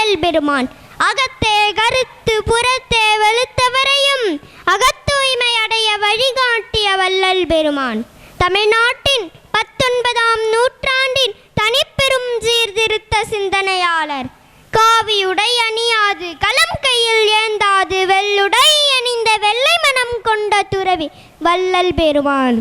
வள்ளல் பெருமான். அகத்தே கருத்து புறத்தே வெளுத்தவரையும் அகத்தூய்மை அடைய வழிகாட்டிய வள்ளல் பெருமான். தமிழ்நாட்டின் 19ஆம் நூற்றாண்டின் தனிப்பெரும் சீர்திருத்த சிந்தனையாளர். காவியுடை அணியாது களம் கையில் ஏந்தாது வெள்ளுடை அணிந்த வெள்ளை மனம் கொண்ட துறவி வள்ளல் பெருமான்.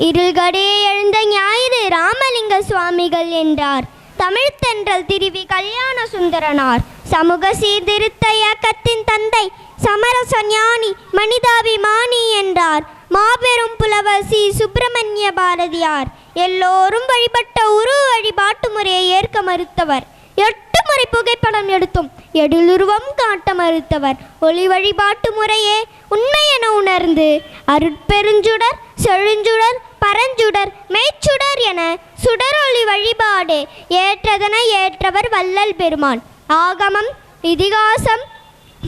இருள்கடே எழுந்த ஞாயிறு ராமலிங்க சுவாமிகள் என்றார். தமிழ்த்தென்றல் திருவி கல்யாண சுந்தரனார். சமூக சீர்திருத்த இயக்கத்தின் தந்தை சமரச ஞானி மனிதாபிமானி என்றார். மாபெரும் புலவர் சி. சுப்பிரமணிய பாரதியார். எல்லோரும் வழிபட்ட உருவ வழிபாட்டு முறையை ஏற்க மறுத்தவர். 8 முறை புகைப்படம் எடுத்தும் எழிலுருவம் காட்ட மறுத்தவர். ஒளி வழிபாட்டு முறையே உண்மை என உணர்ந்து அருட்பெருஞ்சுடர் செழுஞ்சுடர் பரஞ்சுடர் மெய்ச்சுடர் என சுடரொளி வழிபாடு ஏற்றதன ஏற்றவர் வள்ளல் பெருமான். ஆகமம் இதிகாசம்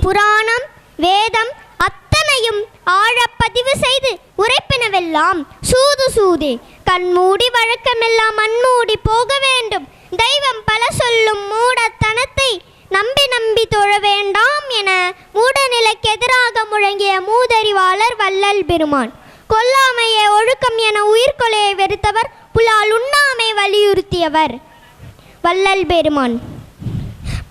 புராணம் வேதம் அத்தனையும் ஆழப்பதிவு செய்து உரைப்பினவெல்லாம் சூது சூதே. கண்மூடி வழக்கமெல்லாம் மண்மூடி போக வேண்டும். தெய்வம் பல சொல்லும் மூடத்தனத்தை நம்பி நம்பி தொழ வேண்டாம் என மூடநிலைக்கு எதிராக முழங்கிய மூதறிவாளர் வள்ளல் பெருமான். கொல்லாமையே ஒழுக்கம் என உயிர்கொலையை வெறுத்தவர். புலால் உண்ணாமை வலியுறுத்தியவர் வள்ளல் பெருமான்.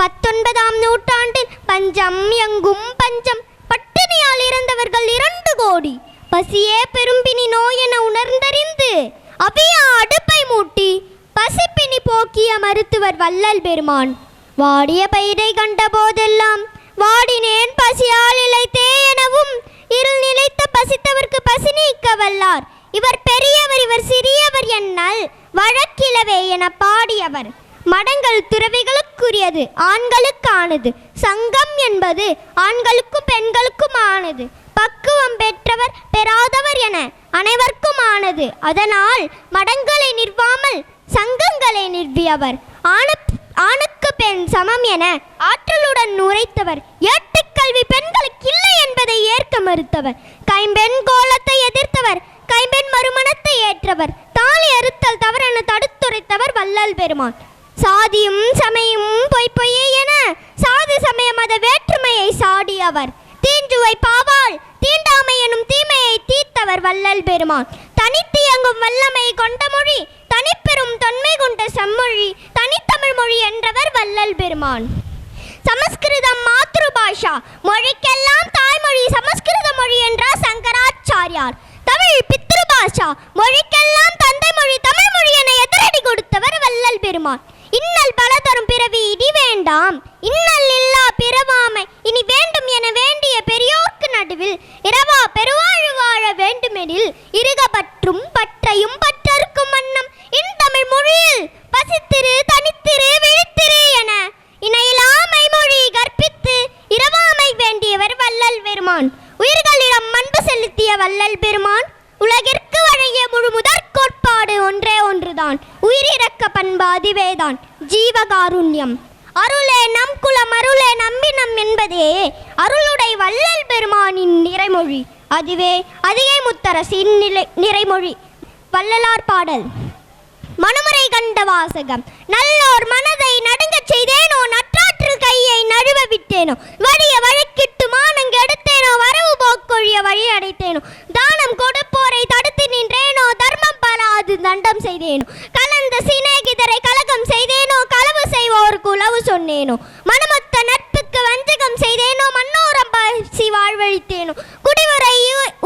19ஆம் நூற்றாண்டில் பஞ்சம் எங்கும் பஞ்சம். பட்டினியால் இறந்தவர்கள் 2 கோடி. பசியே பெரும்பினி நோய் என உணர்ந்தறிந்து அபிய அடுப்பை மூட்டி பசிப்பினி போக்கிய மருத்துவர் வள்ளல் பெருமான். வாடிய பயிரை கண்ட போதெல்லாம் வாடினேன் பசியால் இழைத்தே எனவும் இருள் நிலைத்த பசித்தவர்க்கு பசி நீக்க வல்லார். இவர் பெரியவர் இவர் சிறியவர் என்னல் வழக்கிலவே என பாடியவர். மடங்கள் துறவிகளுக்குரியது ஆண்களுக்கானது. சங்கம் என்பது ஆண்களுக்கும் பெண்களுக்கும் ஆனது. பக்குவம் பெற்றவர் பெறாதவர் என அனைவருக்கும் ஆனது. அதனால் மடங்களை நிறுவாமல் சங்கங்களை நிறுவியவர். ஆணுக்கு பெண் சமம் என ஆற்றலுடன் உரைத்தவர். ஏட்டுக்கல்வி பெண்களுக்கு இல்லை என்பதை ஏற்க மறுத்தவர். கைம்பெண் கோலத்தை எதிர்த்தவர். கைம்பெண் மறுமணத்தை ஏற்றவர். தாலி அறுத்தல் தவறென தடுத்துரைத்தவர் வள்ளல் பெருமான். சாதியும் சமயம் பொய்யே என சாதி சமய மத வேற்றுமையை சாடியவர். தீஞ்சுவை பாவால் தீண்டாமை எனும் தீமையை தீர்த்தவர் வள்ளல் பெருமான். தனித்தியங்கும் வல்லமை கொண்ட மொழி தனிப்பெரும் தொன்மை கொண்ட செம்மொழி தனித்தமிழ் மொழி என்றவர் வள்ளல் பெருமான். சமஸ்கிருதம் மாத்ருபாஷா மொழிக்கெல்லாம் தாய்மொழி சமஸ்கிருத மொழி என்றார் சங்கராச்சாரியார். தமிழ் பித்ருபாஷா மொழிக்கெல்லாம் தந்தை மொழி தமிழ் மொழி என எதிரடி கொடுத்தவர் வள்ளல் பெருமான். இன்னல் பல தரும் பிறவி இனி வேண்டாம் இன்னல் இல்லா பிறவாமை இனி வேண்டும் என வேண்டிய பெரியோர்க்கு நடுவில் இரவா பெருவாழ் வாழ வேண்டுமெனில் இருகப்பற்றும் பற்றையும் பற்றறுக்கும் வண்ணம் இன்தமிழ் மொழியில் பசித்திரு தனித்திரு விழித்திரு என இணையிலாமை மொழி கற்பித்து இரவாமை வேண்டியவர் வள்ளல் பெருமான். உயிர்களிடம் அன்பு செலுத்திய வள்ளல் பெருமான் உலகிற்கு வழங்கிய முழு முதற் கோட்பாடு ஒன்றே ஒன்றுதான். உயிரிறக்க பண்பு அதுவேதான் ஜீவகாருண்யம். அருளே நம் குலம் அருளே நம்பினம் என்பதே அருளுடை வள்ளல் பெருமானின் நிறைமொழி. அதுவே அதிகை முத்தரசின் நிறைமொழி. வள்ளலார் பாடல். மனுமுறை கண்ட வாசகம். நல்லோர் மனதை நடுங்கச் செய்தேனோ நற்றாற்று கையை நழுவ விட்டேனோ வழிய வழக்கிட்டு மானங்க எடுத்தேனோ வரவு போக்கொழிய வழி அடைத்தேனோ தானம் கொடுப்போரை தடுத்து நின்றேனோ தர்மம் பராது தண்டம் செய்தேனோ கலந்த சிநேகிதரை கலகம் செய்தேனோ களவு செய்வோருக்கு உளவு சொன்னேனோ மனமொத்த நட்புக்கு வஞ்சகம் செய்தேனோ மன்னோரம் பசி வாழ்வழித்தேனோ குடிமுறை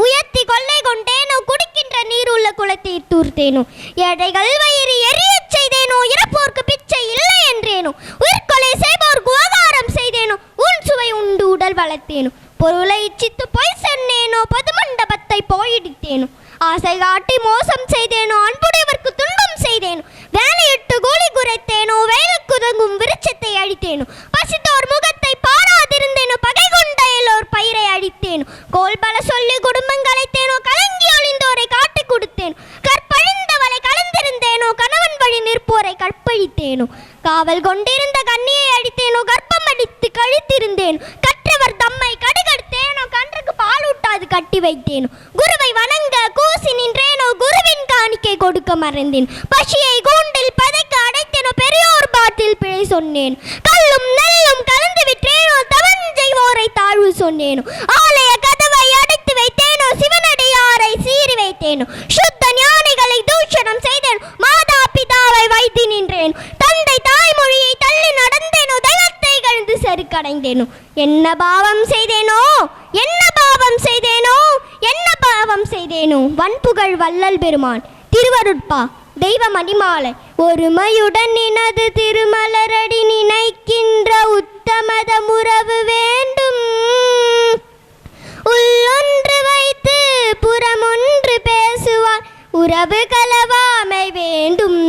உயர்த்தி கொள்ளை கொண்டேனோ குடிக்கின்ற நீர் உள்ள குளத்தை தூர்த்தேனோ ஏழைகள் வயிறு எரியச் செய்தேனோ இறப்போர்க்கு பிச்சை இல்லை என்றேனோ உயிர்கொலை செய்வோர்க்கு உபகாரம் செய்தேனோ உன் சுவை உண்டு உடல் வளர்த்தேனோ பொருளை இச்சித்து பொய் சொன்னேனோ பொது மண்டபத்தை போயிடித்தேனோ ஆசை காட்டி மோசம் செய்தேனோ அன்புடையவர்க்கு துன்பம் செய்தேனோ வேலையிட்டு கூலி குறைத்தேனோ வேலைக்குதங்கும் விருட்சத்தை அழித்தேனோ பசித்தோர் முகத்தை பாராதிருந்தேனோ பகை கொண்ட எல்லோர் பயிரை அழித்தேனோ கோல் பல சொல்லி குடும்பங்களைத்தேனோ கலங்கி ஒளிந்தோரை காட்டி கொடுத்தேனோ கற்பழிந்தவளை கலந்திருந்தேனோ கணவன் வழி நிற்போரை கற்பழித்தேனோ காவல் கொண்டிருந்த கண்ணியை அடித்தேனோ கர்ப்பம் அடித்து கழித்திருந்தேனோ கற்றவர் தம்மை கடுகடுத்தேனோ கன்றுக்கு பாலூட்டாது கட்டி வைத்தேனோ குருவை வணங்க கூசி நின்றேனோ குருவின் காணிக்கை கொடுக்க மறந்தேன் பசியை கூண்டில் பதைக்க அடைத்தேனோ பெரியோர் பாட்டில் பிழை சொன்னேன் கல்லும் நெல்லும் கலந்து வாழ்வு சொன்னேனோ, ஆலய கதவை அடைத்து வைத்தேனோ, சிவனடியாரை சீறி வைத்தேனோ, சுத்த ஞானிகளை தூஷணம் செய்தேனோ, மாதா பிதாவை வைத்து நின்றேனோ, தந்தை தாய்மொழியை தள்ளி நடந்தேனோ, தெய்வத்தை கழுந்து செருக்கடைந்தேனோ, என்ன பாவம் செய்தேனோ, என்ன பாவம் செய்தேனோ, என்ன பாவம் செய்தேனோ. வன்புகழ் வள்ளல் பெருமான் திருவருட்பா தெய்வ மணிமாலை ஒருமையுடன் நினது திருமலரடி நினைக்கின்ற உத்தமத உறவு வேண்டும். உள்ளொன்று வைத்து புறமொன்று பேசுவார் உறவு கலவாமை வேண்டும்.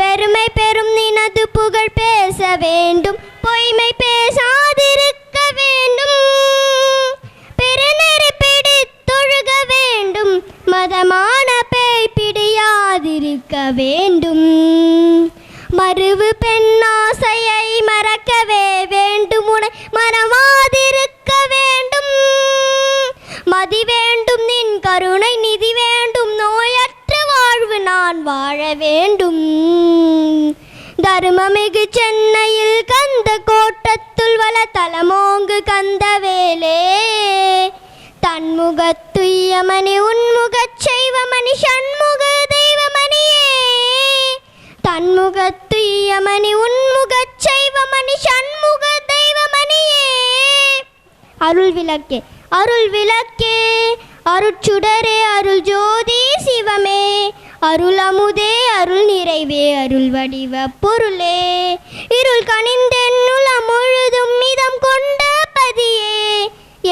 பெருமை பெரும் நினது புகழ் பேச வேண்டும், பொய்மை பேசாதிருக்க வேண்டும். பெருநெறி பிடித்தொழுக வேண்டும், மதமான பேய் பிடியாதிருக்க வேண்டும். மறுவு பெண்ணாசையை மறக்கவே வேண்டும், உனை மறவாதிருக்க வேண்டும். மதி வேண்டும், நின் கருணை நிதி வேண்டும், நோயற்ற வாழ்வு நான் வாழ வேண்டும். தருமமிகு சென்னையில் கந்த கோட்டத்துள் வள தலமோங்கு கந்தவேலே, தன்முகத்துய்யமணி உன்முகச் செய்வமணி சண்முக தெய்வமணியே, தன்முகத்துய்யமணி உன்முகச் செய்வமணி சண்முக தெய்வமணியே. அருள் விளக்கே அருள் விளக்கே, அருட்சுடரே அருள் ஜோதி சிவமே, அருள் அமுதே அருள் நிறைவே அருள் வடிவ பொருளே, இருள் கனிந்தென்னுல முழுதும் மிதம் கொண்ட பதியே,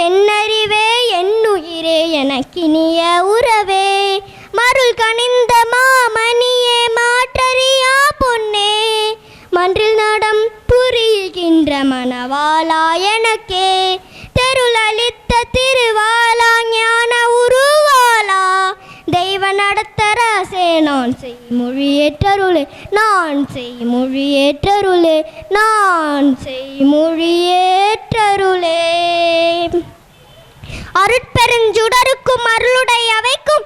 என்னறிவே என்னுயிரே எனக்கினிய உறவே, மருள் கனிந்த மாமணியே மாற்றறியா பொன்னே, மன்றில் நடம் புரிகின்ற மணவாளா எனக்கே, தெருள் அளித்த திருவாளா ஞான உருவாளா, தெய்வ நடத்தரசே நான் செய் மொழியேற்றருளே, நான் செய் மொழியேற்றருளே, நான் செய் மொழியேற்றருளே. அருட்பெருஞ்சுடருக்கும் அருளுடை அவைக்கும்